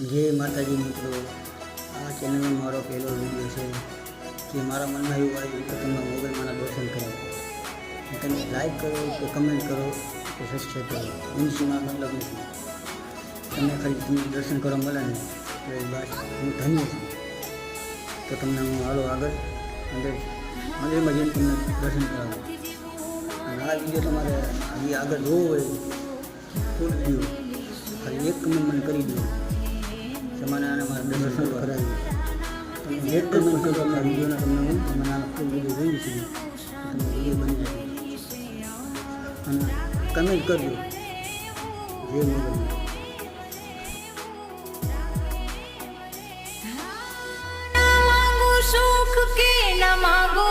જય માતાજી મિત્રો, આ ચેનલનો મારો પહેલો વિડીયો છે કે મારા મનમાં એવું આવ્યું કે તમે મોબાઈલમાંના દર્શન કરાવો. તમે લાઈક કરો કે કમેન્ટ કરો કે સબસ્ક્રાઈબ કરો, એની સીમા મતલબ નથી. તમે ખાલી તમને દર્શન કરવા મળે ને તો એ બસ હું ધન્ય છું. તો તમને હું હાલો આગળ મંદિરમાં જઈને તમને દર્શન કરાવું. અને આ વિડીયો તમારે હજી આગળ જોવો હોય ફૂલ વિડીયો ખાલી એક કમેન્ટ મને કરી દો. તમારે આને મારા દર્શન કરાવી તમે એક કમેન્ટ કરો, આપણા વિડીયોના તમને હું મને આ ફૂલ વિડીયો જોઈ છે તમે વિડીયો બની જાય અને કમેન્ટ કરજો. જે મોબાઈલ सुख के न मांगो